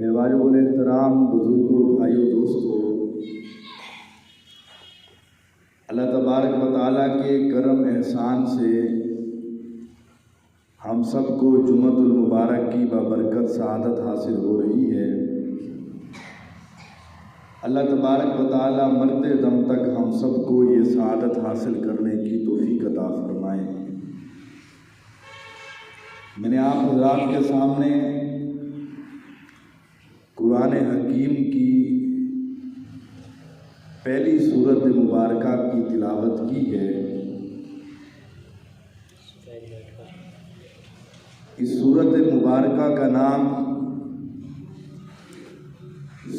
میرے واجب احترام بزرگوں، بھائیوں، دوستوں، اللہ تبارک و تعالیٰ کے کرم احسان سے ہم سب کو جمعۃ المبارک کی بابرکت سعادت حاصل ہو رہی ہے۔ اللہ تبارک و تعالیٰ مرتے دم تک ہم سب کو یہ سعادت حاصل کرنے کی توفیق عطا فرمائے۔ میں نے آپ حضرات کے سامنے قرآن حکیم کی پہلی سورت مبارکہ کی تلاوت کی ہے۔ اس سورت مبارکہ کا نام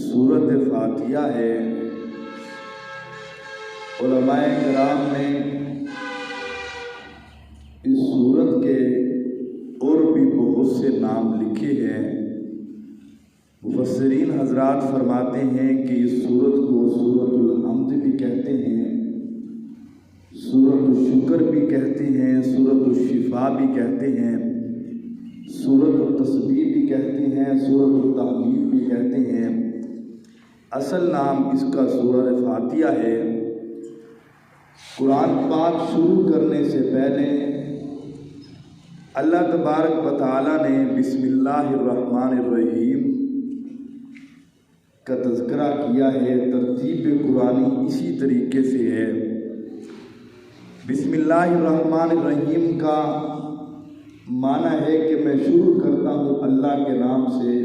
سورت فاتحہ ہے۔ علماء کرام نے اس سورت کے اور بھی بہت سے نام لکھے ہیں۔ مفسرین حضرات فرماتے ہیں کہ اس سورت کو سورت الحمد بھی کہتے ہیں، سورت الشکر بھی کہتے ہیں، سورت الشفا بھی کہتے ہیں، سورت التسبیح بھی کہتے ہیں، سورت التحمید بھی کہتے ہیں۔ اصل نام اس کا سورۃ فاتحہ ہے۔ قرآن پاک شروع کرنے سے پہلے اللہ تبارک و تعالیٰ نے بسم اللہ الرحمن الرحیم کا تذکرہ کیا ہے۔ ترتیب قرآنی اسی طریقے سے ہے۔ بسم اللہ الرحمن الرحیم کا معنی ہے کہ میں شروع کرتا ہوں اللہ کے نام سے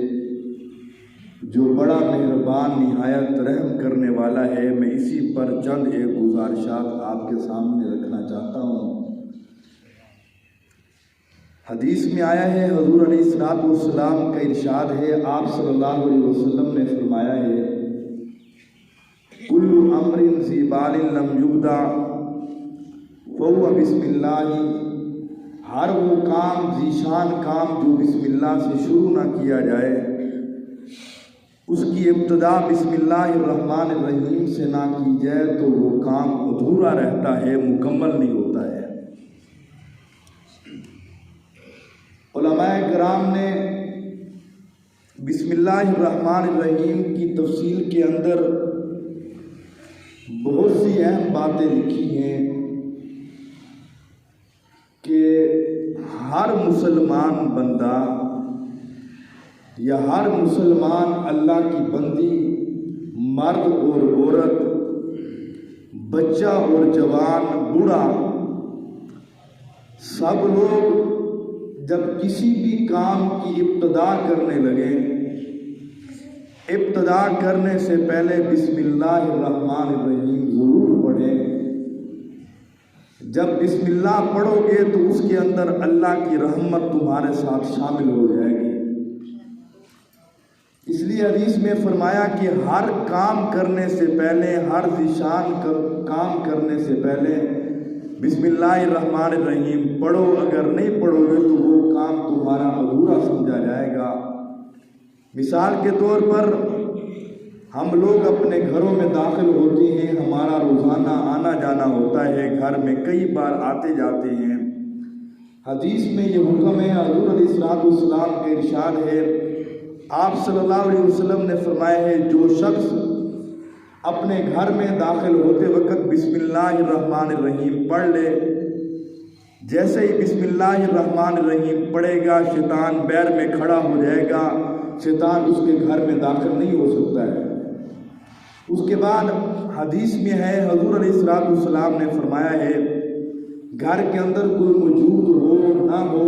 جو بڑا مہربان نہایت رحم کرنے والا ہے۔ میں اسی پر چند ایک گزارشات آپ کے سامنے رکھنا چاہتا ہوں۔ حدیث میں آیا ہے، حضور علیہ الصلوۃ والسلام کا ارشاد ہے، آپ صلی اللہ علیہ وسلم نے فرمایا ہے، کل امر ذی بال لم یبدأ فہو بسم اللہ، ہر وہ کام ذیشان کام جو بسم اللہ سے شروع نہ کیا جائے اس کی ابتدا بسم اللہ الرحمن الرحیم سے نہ کی جائے تو وہ کام ادھورا رہتا ہے، مکمل نہیں ہوتا ہے۔ علماء کرام نے بسم اللہ الرحمن الرحیم کی تفصیل کے اندر بہت سی اہم باتیں لکھی ہیں کہ ہر مسلمان بندہ یا ہر مسلمان اللہ کی بندی، مرد اور عورت، بچہ اور جوان، بوڑھا، سب لوگ جب کسی بھی کام کی ابتدا کرنے لگے، ابتدا کرنے سے پہلے بسم اللہ الرحمن الرحیم ضرور پڑھیں۔ جب بسم اللہ پڑھو گے تو اس کے اندر اللہ کی رحمت تمہارے ساتھ شامل ہو جائے گی۔ اس لیے حدیث میں فرمایا کہ ہر کام کرنے سے پہلے، ہر ذیشان کام کرنے سے پہلے بسم اللہ الرحمن الرحیم پڑھو۔ اگر نہیں پڑھو گے تو وہ کام تمہارا ادھورا سمجھا جائے گا۔ مثال کے طور پر ہم لوگ اپنے گھروں میں داخل ہوتے ہیں، ہمارا روزانہ آنا جانا ہوتا ہے، گھر میں کئی بار آتے جاتے ہیں۔ حدیث میں یہ حکم ہے، حضور علیہ الصلوۃ والسلام کا ارشاد ہے، آپ صلی اللہ علیہ وسلم نے فرمایا ہے، جو شخص اپنے گھر میں داخل ہوتے وقت بسم اللہ الرحمن الرحیم پڑھ لے، جیسے ہی بسم اللہ الرحمن الرحیم پڑھے گا شیطان بیر میں کھڑا ہو جائے گا، شیطان اس کے گھر میں داخل نہیں ہو سکتا ہے۔ اس کے بعد حدیث میں ہے، حضور علیہ الصلوۃ والسلام نے فرمایا ہے، گھر کے اندر کوئی موجود ہو نہ ہو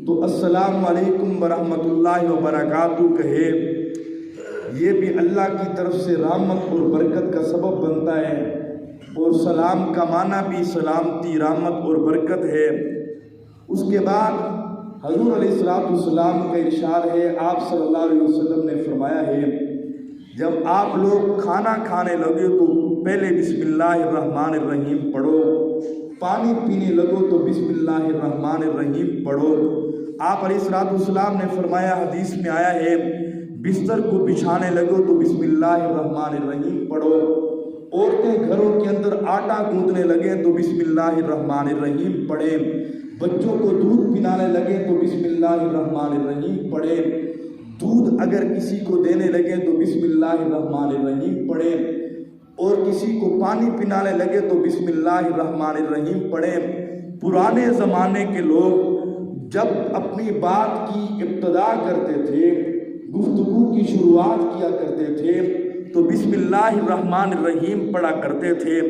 تو السلام علیکم ورحمۃ اللہ وبرکاتہ کہے۔ یہ بھی اللہ کی طرف سے رحمت اور برکت کا سبب بنتا ہے، اور سلام کا معنی بھی سلامتی، رحمت اور برکت ہے۔ اس کے بعد حضور علیہ الصلوۃ والسلام کا ارشاد ہے، آپ صلی اللہ علیہ وسلم نے فرمایا ہے، جب آپ لوگ کھانا کھانے لگے تو پہلے بسم اللہ الرحمن الرحیم پڑھو، پانی پینے لگو تو بسم اللہ الرحمن الرحیم پڑھو۔ آپ علیہ الصلوۃ والسلام نے فرمایا، حدیث میں آیا ہے، بستر کو بچھانے لگو تو بسم اللہ الرحمن الرحیم پڑھو۔ عورتیں گھروں کے اندر آٹا گوندنے لگیں تو بسم اللہ الرحمن الرحیم پڑھیں۔ بچوں کو دودھ پلانے لگے تو بسم اللہ الرحمن الرحیم پڑھیں۔ دودھ اگر کسی کو دینے لگے تو بسم اللہ الرحمن الرحیم پڑھیں، اور کسی کو پانی پلانے لگے تو بسم اللہ الرحمن الرحیم پڑھیں۔ پرانے زمانے کے لوگ جب اپنی بات کی ابتدا کرتے تھے، گفتگو کی شروعات کیا کرتے تھے، تو بسم اللہ الرحمن الرحیم پڑھا کرتے تھے،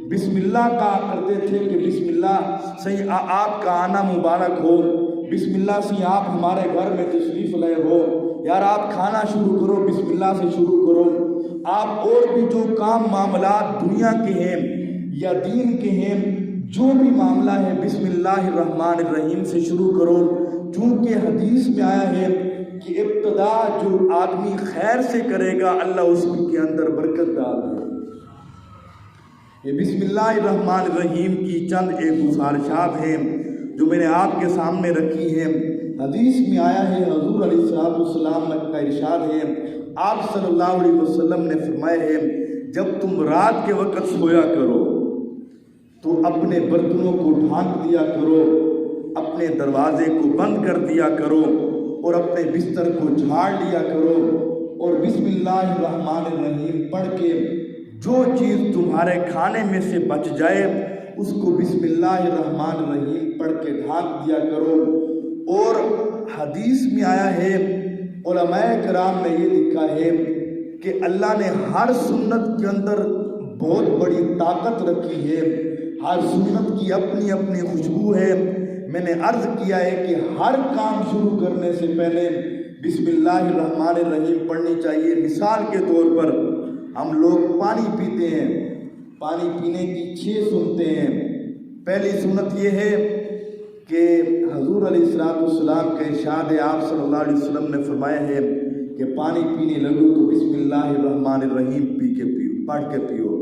بسم اللہ کہا کرتے تھے کہ بسم اللہ سے آپ کا آنا مبارک ہو، بسم اللہ سے آپ ہمارے گھر میں تشریف لائے ہو، یار آپ کھانا شروع کرو، بسم اللہ سے شروع کرو، آپ اور بھی جو کام معاملات دنیا کے ہیں یا دین کے ہیں، جو بھی معاملہ ہے بسم اللہ الرحمن الرحیم سے شروع کرو، چونکہ حدیث میں آیا ہے کہ ابتدا جو آدمی خیر سے کرے گا اللہ اس کے اندر برکت ڈال دے۔ یہ بسم اللہ الرحمن الرحیم کی چند ایک گزارشات ہیں جو میں نے آپ کے سامنے رکھی ہیں۔ حدیث میں آیا ہے، حضور علیہ السلام کا ارشاد ہے، آپ صلی اللہ علیہ وسلم نے فرمایا ہے، جب تم رات کے وقت سویا کرو تو اپنے برتنوں کو ڈھانک دیا کرو، اپنے دروازے کو بند کر دیا کرو، اور اپنے بستر کو جھاڑ لیا کرو، اور بسم اللہ الرحمن الرحیم پڑھ کے جو چیز تمہارے کھانے میں سے بچ جائے اس کو بسم اللہ الرحمن الرحیم پڑھ کے ڈھانک دیا کرو۔ اور حدیث میں آیا ہے، علماء کرام نے یہ لکھا ہے کہ اللہ نے ہر سنت کے اندر بہت بڑی طاقت رکھی ہے، ہر سنت کی اپنی اپنی خوشبو ہے۔ میں نے عرض کیا ہے کہ ہر کام شروع کرنے سے پہلے بسم اللہ الرحمن الرحیم پڑھنی چاہیے۔ مثال کے طور پر ہم لوگ پانی پیتے ہیں، پانی پینے کی 6 سنتیں ہیں۔ پہلی سنت یہ ہے کہ حضور علیہ السلام کا ارشاد ہے، آپ صلی اللہ علیہ وسلم نے فرمایا ہے کہ پانی پینے لگو تو بسم اللہ الرحمن الرحیم پڑھ کے پیو۔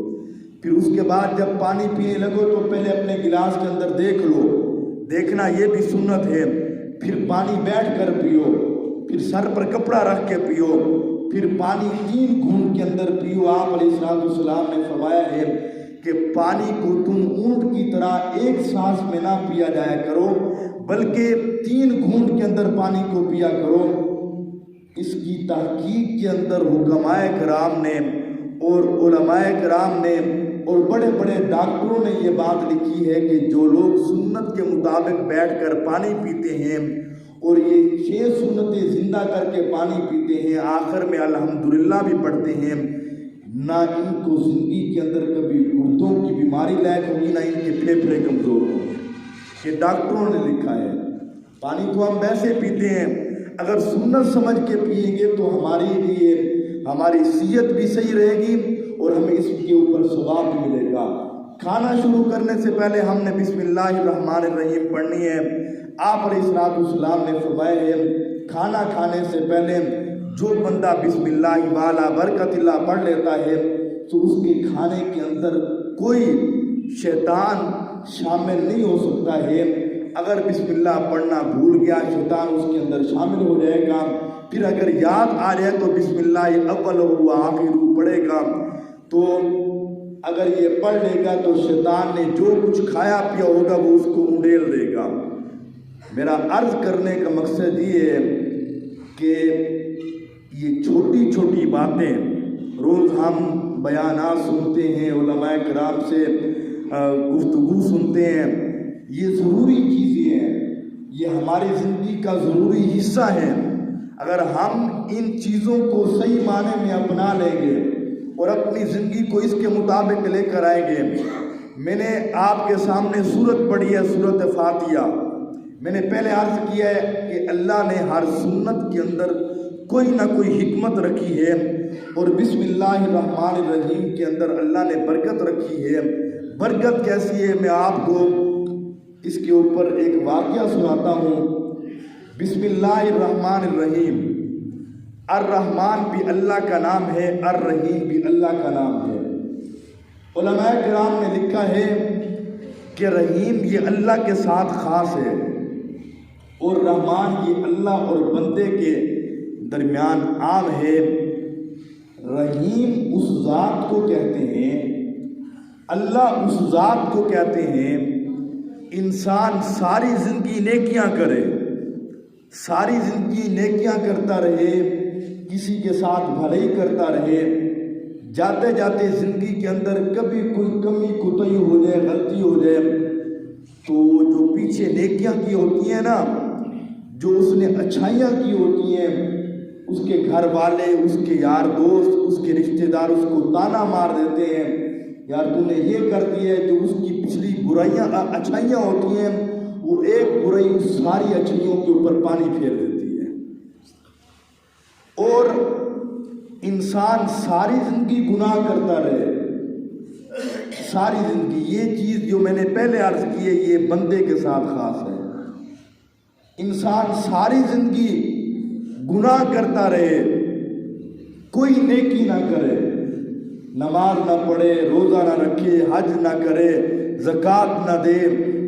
پھر اس کے بعد جب پانی پینے لگو تو پہلے اپنے گلاس کے اندر دیکھ لو، دیکھنا یہ بھی سنت ہے۔ پھر پانی بیٹھ کر پیو، پھر سر پر کپڑا رکھ کے پیو، پھر پانی 3 گھونٹ کے اندر پیو۔ آپ علیہ السلام نے فرمایا ہے کہ پانی کو تم اونٹ کی طرح ایک سانس میں نہ پیا جایا کرو، بلکہ 3 گھونٹ کے اندر پانی کو پیا کرو۔ اس کی تحقیق کے اندر حکماء کرام نے اور علماء کرام نے اور بڑے بڑے ڈاکٹروں نے یہ بات لکھی ہے کہ جو لوگ سنت کے مطابق بیٹھ کر پانی پیتے ہیں اور یہ 6 سنتیں زندہ کر کے پانی پیتے ہیں، آخر میں الحمدللہ بھی پڑھتے ہیں، نہ ان کو زندگی کے اندر کبھی گردوں کی بیماری لاحق ہوگی، نہ ان کے پھیپھڑے کمزور ہوں گے۔ یہ ڈاکٹروں نے لکھا ہے۔ پانی تو ہم ویسے پیتے ہیں، اگر سنت سمجھ کے پیئیں گے تو ہمارے لیے ہماری صحت بھی صحیح رہے گی اور ہمیں اس کے اوپر ثواب بھی ملے گا۔ کھانا شروع کرنے سے پہلے ہم نے بسم اللہ الرحمن الرحیم پڑھنی ہے۔ آپ علیہ السلام نے فرمایا ہے، کھانا کھانے سے پہلے جو بندہ بسم اللہ والا برکت اللہ پڑھ لیتا ہے تو اس کے کھانے کے اندر کوئی شیطان شامل نہیں ہو سکتا ہے۔ اگر بسم اللہ پڑھنا بھول گیا شیطان اس کے اندر شامل ہو جائے گا، پھر اگر یاد آ جائے تو بسم اللہ اول و آخر پڑھے گا، تو اگر یہ پڑھ لے گا تو شیطان نے جو کچھ کھایا پیا ہوگا وہ اس کو اڈیل دے گا۔ میرا عرض کرنے کا مقصد یہ ہے کہ یہ چھوٹی چھوٹی باتیں روز ہم بیانات سنتے ہیں، علماء کرام سے گفتگو سنتے ہیں، یہ ضروری چیزیں ہیں، یہ ہماری زندگی کا ضروری حصہ ہے۔ اگر ہم ان چیزوں کو صحیح معنی میں اپنا لیں گے اور اپنی زندگی کو اس کے مطابق لے کر آئیں گے، میں نے آپ کے سامنے سورت پڑھی ہے، سورت فاتحہ۔ میں نے پہلے عرض کیا ہے کہ اللہ نے ہر سنت کے اندر کوئی نہ کوئی حکمت رکھی ہے، اور بسم اللہ الرحمن الرحیم کے اندر اللہ نے برکت رکھی ہے۔ برکت کیسی ہے میں آپ کو اس کے اوپر ایک واقعہ سناتا ہوں۔ بسم اللہ الرحمن الرحیم، الرحمن بھی اللہ کا نام ہے، الرحیم بھی اللہ کا نام ہے۔ علماء کرام نے لکھا ہے کہ رحیم یہ اللہ کے ساتھ خاص ہے، اور رحمان یہ اللہ اور بندے کے درمیان عام ہے۔ رحیم اس ذات کو کہتے ہیں، اللہ اس ذات کو کہتے ہیں انسان ساری زندگی نیکیاں کرے، ساری زندگی نیکیاں کرتا رہے، کسی کے ساتھ بھلائی کرتا رہے، جاتے جاتے زندگی کے اندر کبھی کوئی کمی کوتاہی ہو جائے، غلطی ہو جائے، تو جو پیچھے نیکیاں کی ہوتی ہیں نا، جو اس نے اچھائیاں کی ہوتی ہیں، اس کے گھر والے، اس کے یار دوست، اس کے رشتہ دار اس کو تانا مار دیتے ہیں، یار تو نے یہ کر دیا ہے۔ جو اس کی پچھلی برائیاں اچھائیاں ہوتی ہیں، وہ ایک برائی اس ساری اچھائیوں کے اوپر پانی پھیر دیتی ہے، اور انسان ساری زندگی گناہ کرتا رہے، ساری زندگی۔ یہ چیز جو میں نے پہلے عرض کی ہے، یہ بندے کے ساتھ خاص ہے۔ انسان ساری زندگی گناہ کرتا رہے، کوئی نیکی نہ کرے، نماز نہ پڑھے، روزہ نہ رکھے، حج نہ کرے، زکوٰۃ نہ دے،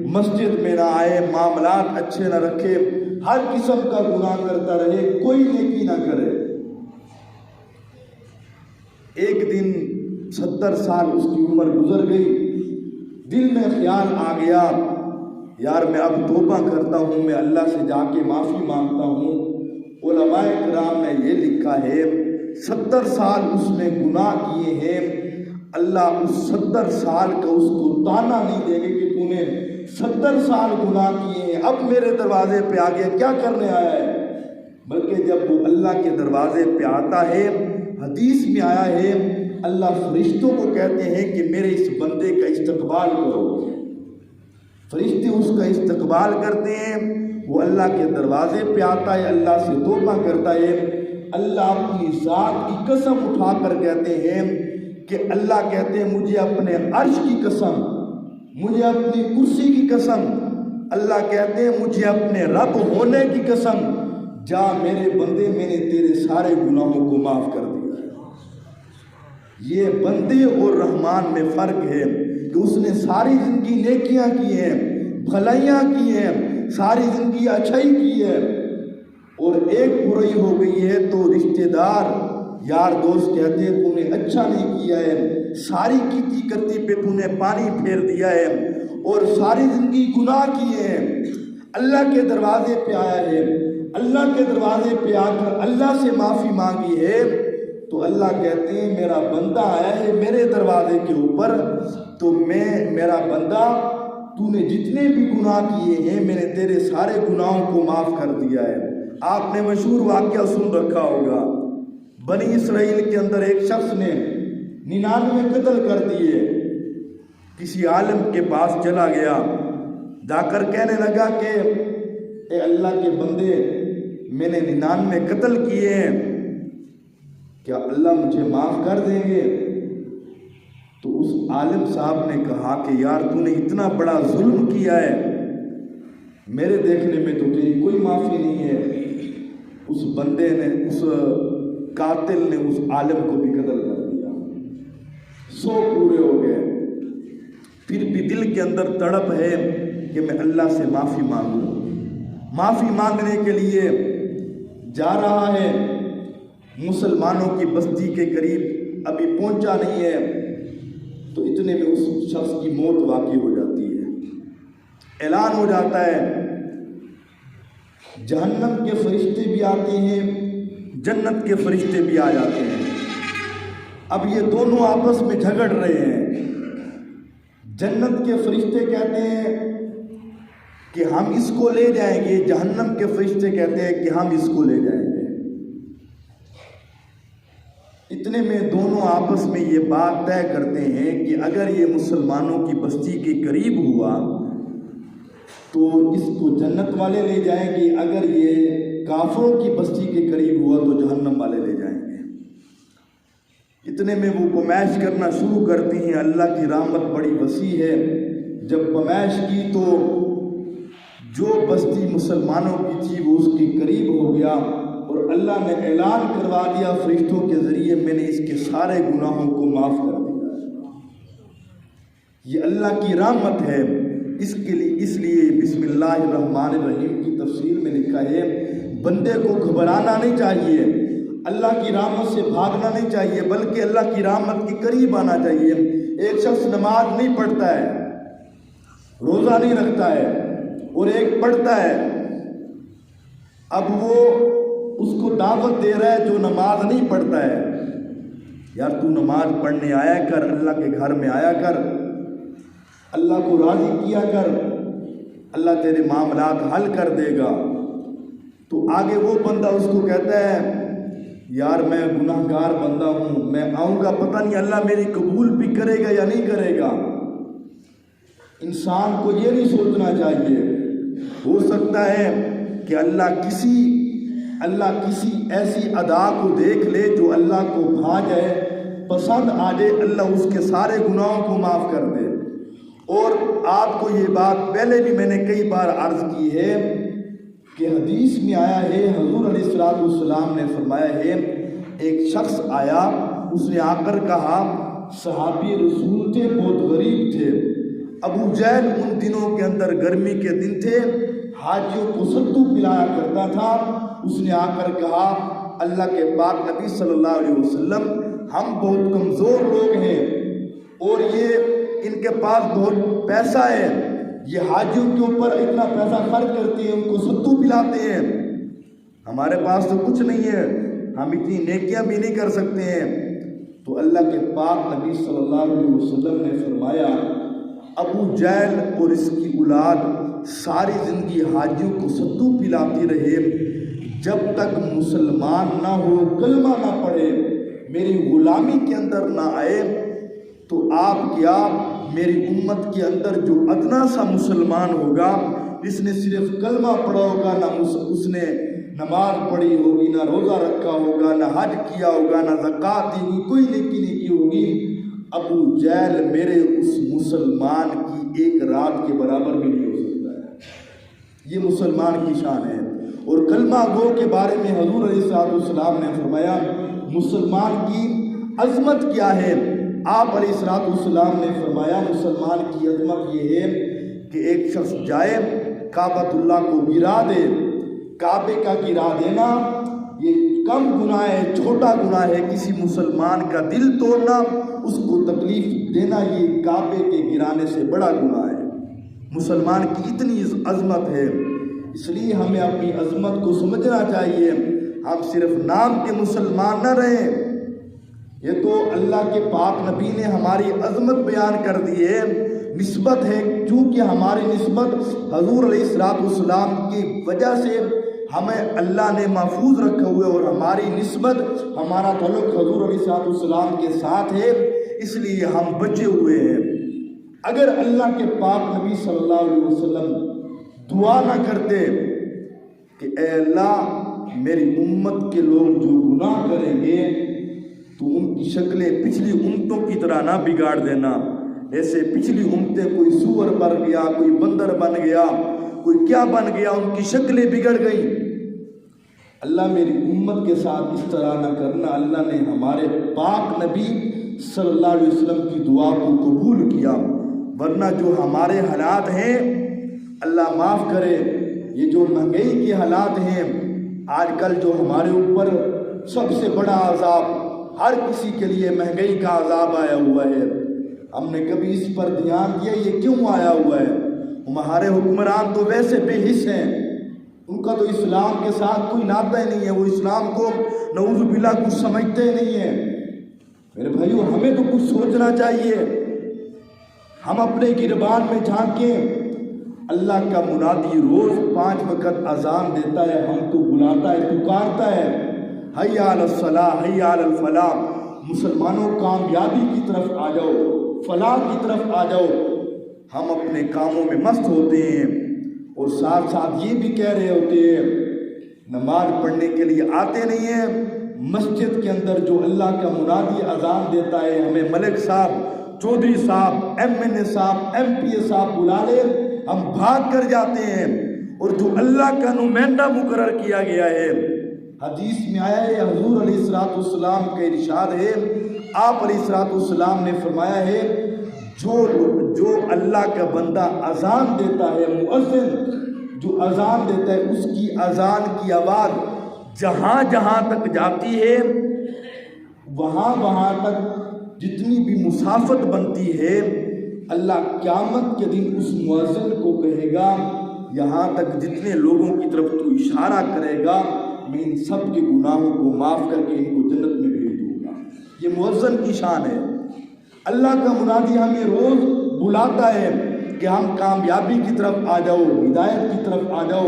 مسجد میں نہ آئے، معاملات اچھے نہ رکھے، ہر قسم کا گناہ کرتا رہے، کوئی نیکی نہ کرے۔ ایک دن 70 سال اس کی عمر گزر گئی، دل میں خیال آ گیا، یار میں اب توبہ کرتا ہوں، میں اللہ سے جا کے معافی مانگتا ہوں۔ علماء کرام نے یہ لکھا ہے 70 سال اس نے گناہ کیے ہیں، اللہ اس 70 سال کا اس کو تانا نہیں دے گے کہ تو نے 70 سال گناہ کیے ہیں، اب میرے دروازے پہ آ گیا، کیا کرنے آیا ہے؟ بلکہ جب وہ اللہ کے دروازے پہ آتا ہے، حدیث میں آیا ہے اللہ فرشتوں کو کہتے ہیں کہ میرے اس بندے کا استقبال کرو۔ فرشتے اس کا استقبال کرتے ہیں، وہ اللہ کے دروازے پہ آتا ہے، اللہ سے توبہ کرتا ہے۔ اللہ اپنی ذات کی قسم اٹھا کر کہتے ہیں کہ اللہ کہتے ہیں مجھے اپنے عرش کی قسم، مجھے اپنی کرسی کی قسم، اللہ کہتے ہیں مجھے اپنے رب ہونے کی قسم، جا میرے بندے میں نے تیرے سارے گناہوں کو معاف کر دیا۔ یہ بندے اور رحمان میں فرق ہے کہ اس نے ساری زندگی نیکیاں کی ہیں، بھلائیاں کی ہیں، ساری زندگی اچھائی کی ہے، اور ایک برائی ہو گئی ہے تو رشتہ دار، یار دوست کہتے ہیں تو نے اچھا نہیں کیا ہے، ساری کیتی کرتی پہ تو نے پانی پھیر دیا ہے، اور ساری زندگی گناہ کیے ہیں۔ اللہ کے دروازے پہ آیا ہے، اللہ کے دروازے پہ آ کر اللہ سے معافی مانگی ہے، تو اللہ کہتے ہیں میرا بندہ آیا ہے میرے دروازے کے اوپر، تو میرا بندہ تو نے جتنے بھی گناہ کیے ہیں میں نے تیرے سارے گناہوں کو معاف کر دیا ہے۔ آپ نے مشہور واقعہ سن رکھا ہوگا، بنی اسرائیل کے اندر ایک شخص نے 99 قتل کر دیے، کسی عالم کے پاس چلا گیا، جا کر کہنے لگا کہ اے اللہ کے بندے، میں نے 99 قتل کیے ہیں، کیا اللہ مجھے معاف کر دیں گے؟ تو اس عالم صاحب نے کہا کہ یار تو نے اتنا بڑا ظلم کیا ہے، میرے دیکھنے میں تو تیری کوئی معافی نہیں ہے۔ اس بندے نے، اس قاتل نے اس عالم کو بھی قتل کر دیا، 100 پورے ہو گئے۔ پھر بھی دل کے اندر تڑپ ہے کہ میں اللہ سے معافی مانگوں۔ معافی مانگنے کے لیے جا رہا ہے، مسلمانوں کی بستی کے قریب ابھی پہنچا نہیں ہے، تو اتنے میں اس شخص کی موت واقع ہو جاتی ہے، اعلان ہو جاتا ہے، جہنم کے فرشتے بھی آتے ہیں، جنت کے فرشتے بھی آ جاتے ہیں۔ اب یہ دونوں آپس میں جھگڑ رہے ہیں۔ جنت کے فرشتے کہتے ہیں کہ ہم اس کو لے جائیں گے، جہنم کے فرشتے کہتے ہیں کہ ہم اس کو لے جائیں گے۔ اتنے میں دونوں آپس میں یہ بات طے کرتے ہیں کہ اگر یہ مسلمانوں کی بستی کے قریب ہوا تو اس کو جنت والے لے جائیں گے، اگر یہ کافروں کی بستی کے قریب ہوا تو جہنم والے لے جائیں گے۔ اتنے میں وہ پمائش کرنا شروع کرتی ہیں۔ اللہ کی رحمت بڑی وسیع ہے، جب پمائش کی تو جو بستی مسلمانوں کی تھی وہ اس کے قریب ہو گیا، اور اللہ نے اعلان کروا دیا فرشتوں کے ذریعے میں نے اس کے سارے گناہوں کو معاف کر دیا۔ یہ اللہ کی رحمت ہے۔ اس لیے بسم اللہ الرحمن الرحیم کی تفسیر میں لکھا ہے بندے کو گھبرانا نہیں چاہیے، اللہ کی رحمت سے بھاگنا نہیں چاہیے، بلکہ اللہ کی رحمت کے قریب آنا چاہیے۔ ایک شخص نماز نہیں پڑھتا ہے، روزہ نہیں رکھتا ہے، اور ایک پڑھتا ہے، اب وہ اس کو دعوت دے رہا ہے جو نماز نہیں پڑھتا ہے، یار تو نماز پڑھنے آیا کر، اللہ کے گھر میں آیا کر، اللہ کو راضی کیا کر، اللہ تیرے معاملات حل کر دے گا۔ تو آگے وہ بندہ اس کو کہتا ہے یار میں گناہ گار بندہ ہوں، میں آؤں گا، پتہ نہیں اللہ میری قبول بھی کرے گا یا نہیں کرے گا۔ انسان کو یہ نہیں سوچنا چاہیے، ہو سکتا ہے کہ اللہ کسی ایسی ادا کو دیکھ لے جو اللہ کو بھا جائے، پسند آ جائے، اللہ اس کے سارے گناہوں کو معاف کر دے۔ اور آپ کو یہ بات پہلے بھی میں نے کئی بار عرض کی ہے کہ حدیث میں آیا ہے، حضور علیہ السلام نے فرمایا ہے، ایک شخص آیا، اس نے آ کر کہا، صحابی رسول تھے، بہت غریب تھے، ابو جہل ان دنوں کے اندر گرمی کے دن تھے، حاجیوں کو ستو پلایا کرتا تھا۔ اس نے آ کر کہا، اللہ کے پاک نبی صلی اللہ علیہ وسلم، ہم بہت کمزور لوگ ہیں اور یہ ان کے پاس بہت پیسہ ہے، یہ حاجیوں کے اوپر اتنا پیسہ خرچ کرتے ہیں، ان کو ستو پلاتے ہیں، ہمارے پاس تو کچھ نہیں ہے، ہم اتنی نیکیاں بھی نہیں کر سکتے ہیں۔ تو اللہ کے پاک نبی صلی اللہ علیہ وسلم نے فرمایا، ابو جہل اور اس کی اولاد ساری زندگی حاجیوں کو ستو پلاتی رہے، جب تک مسلمان نہ ہو، کلمہ نہ پڑھے، میری غلامی کے اندر نہ آئے، تو آپ کیا میری امت کے اندر جو ادنا سا مسلمان ہوگا، جس نے صرف کلمہ پڑھا ہوگا، نہ اس نے نماز پڑھی ہوگی، نہ روزہ رکھا ہوگا، نہ حج کیا ہوگا، نہ زکوٰۃ دی ہوگی، کوئی نیکی نہیں کی ہوگی، ابو جہل میرے اس مسلمان کی ایک رات کے برابر بھی نہیں ہو سکتا ہے۔ یہ مسلمان کی شان ہے۔ اور کلمہ گو کے بارے میں حضور علیہ السلام نے فرمایا، مسلمان کی عظمت کیا ہے؟ آپ علیہ السلام نے فرمایا، مسلمان کی عظمت یہ ہے کہ ایک شخص جائے، کعبۃ اللہ کو گرا دے۔ کعبے کا گرا دینا یہ کم گناہ ہے، چھوٹا گناہ ہے۔ کسی مسلمان کا دل توڑنا، اس کو تکلیف دینا، یہ کعبے کے گرانے سے بڑا گناہ ہے۔ مسلمان کی اتنی عظمت ہے، اس لیے ہمیں اپنی عظمت کو سمجھنا چاہیے۔ ہم صرف نام کے مسلمان نہ رہیں، یہ تو اللہ کے پاک نبی نے ہماری عظمت بیان کر دی ہے، نسبت ہے، چونکہ ہماری نسبت حضور علیہ السلام کی وجہ سے ہمیں اللہ نے محفوظ رکھا ہوا ہے، اور ہماری نسبت، ہمارا تعلق حضور علیہ السلام کے ساتھ ہے، اس لیے ہم بچے ہوئے ہیں۔ اگر اللہ کے پاک نبی صلی اللہ علیہ وسلم دعا نہ کرتے کہ اے اللہ میری امت کے لوگ جو گناہ کریں گے تو ان کی شکلیں پچھلی امتوں کی طرح نہ بگاڑ دینا، ایسے پچھلی امتیں کوئی سور بن گیا، کوئی بندر بن گیا، کوئی کیا بن گیا، ان کی شکلیں بگڑ گئی، اللہ میری امت کے ساتھ اس طرح نہ کرنا۔ اللہ نے ہمارے پاک نبی صلی اللہ علیہ وسلم کی دعا کو قبول کیا، ورنہ جو ہمارے حالات ہیں، اللہ معاف کرے، یہ جو مہنگائی کے حالات ہیں آج کل، جو ہمارے اوپر سب سے بڑا عذاب، ہر کسی کے لیے مہنگائی کا عذاب آیا ہوا ہے، ہم نے کبھی اس پر دھیان دیا یہ کیوں آیا ہوا ہے؟ ہمارے حکمران تو ویسے بے حس ہیں، ان کا تو اسلام کے ساتھ کوئی ناطہ ہی نہیں ہے، وہ اسلام کو نعوذ باللہ کچھ سمجھتے ہی نہیں ہیں۔ میرے بھائیو، ہمیں تو کچھ سوچنا چاہیے، ہم اپنے گربان میں جھانکیں۔ اللہ کا منادی روز 5 وقت اذان دیتا ہے، ہم کو بلاتا ہے، پکارتا ہے، حی علی الصلاۃ، حی علی الفلاح، مسلمانوں کامیابی کی طرف آ جاؤ، فلاح کی طرف آ جاؤ۔ ہم اپنے کاموں میں مست ہوتے ہیں اور ساتھ ساتھ یہ بھی کہہ رہے ہوتے ہیں، نماز پڑھنے کے لیے آتے نہیں ہیں۔ مسجد کے اندر جو اللہ کا منادی اذان دیتا ہے، ہمیں ملک صاحب، چودھری صاحب، MNA صاحب، MPA صاحب بلا لے، ہم بھاگ کر جاتے ہیں۔ اور جو اللہ کا نمائندہ مقرر کیا گیا ہے، حدیث میں آیا ہے، حضور علیہ السلام کا ارشاد ہے، آپ علیہ السلام نے فرمایا ہے، جو اللہ کا بندہ اذان دیتا ہے، مؤذن جو اذان دیتا ہے، اس کی اذان کی آواز جہاں جہاں تک جاتی ہے، وہاں تک جتنی بھی مسافت بنتی ہے، اللہ قیامت کے دن اس مؤذن کو کہے گا، یہاں تک جتنے لوگوں کی طرف تو اشارہ کرے گا، میں ان سب کے گناہوں کو معاف کر کے ان کو جنت میں بھیج دوں گا۔ یہ مؤذن کی شان ہے۔ اللہ کا منادی ہمیں روز بلاتا ہے کہ ہم کامیابی کی طرف آ جاؤ، ہدایت کی طرف آ جاؤ۔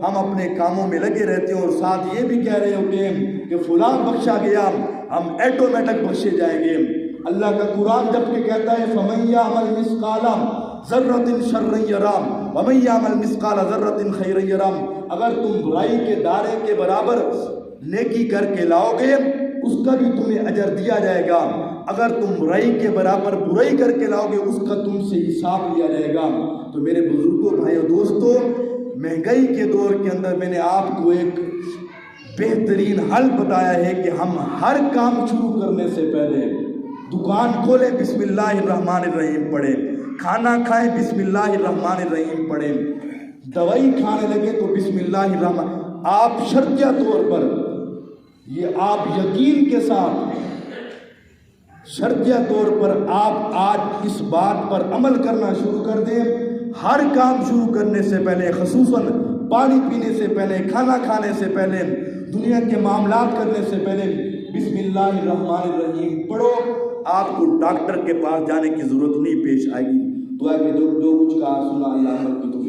ہم اپنے کاموں میں لگے رہتے ہیں اور ساتھ یہ بھی کہہ رہے ہوتے ہیں کہ فلاں بخشا گیا، ہم ایٹومیٹک بخشے جائیں گے۔ اللہ کا قرآن جب کہ کہتا ہے فَمَن يَعْمَلْ مِثْقَالَ ذَرَّةٍ شَرًّا يَرَهُ وَمَن يَعْمَلْ مِثْقَالَ ذَرَّةٍ خَيْرًا يَرَهُ، اگر تم برائی کے دائرے کے برابر نیکی کر کے لاؤ گے اس کا بھی تمہیں اجر دیا جائے گا، اگر تم برائی کے برابر برائی کر کے لاؤ گے اس کا تم سے حساب لیا جائے گا۔ تو میرے بزرگوں، بھائیو، دوستو، مہنگائی کے دور کے اندر میں نے آپ کو ایک بہترین حل بتایا ہے کہ ہم ہر کام شروع کرنے سے پہلے دکان کھولیں بسم اللہ الرحمن الرحیم پڑھیں، کھانا کھائیں بسم اللہ الرحمن الرحیم پڑھیں، دوائی کھانے لگے تو بسم اللہ الرحمن، آپ شرطیہ طور پر یہ آپ یقین کے ساتھ شرطیہ طور پر آپ آج اس بات پر عمل کرنا شروع کر دیں، ہر کام شروع کرنے سے پہلے، خصوصاً پانی پینے سے پہلے، کھانا کھانے سے پہلے، دنیا کے معاملات کرنے سے پہلے بسم اللہ الرحمن الرحیم پڑھو، آپ کو ڈاکٹر کے پاس جانے کی ضرورت نہیں پیش آئے گی۔ دعا کہ جو کچھ کہا سنا اللہ عمل کی توفیق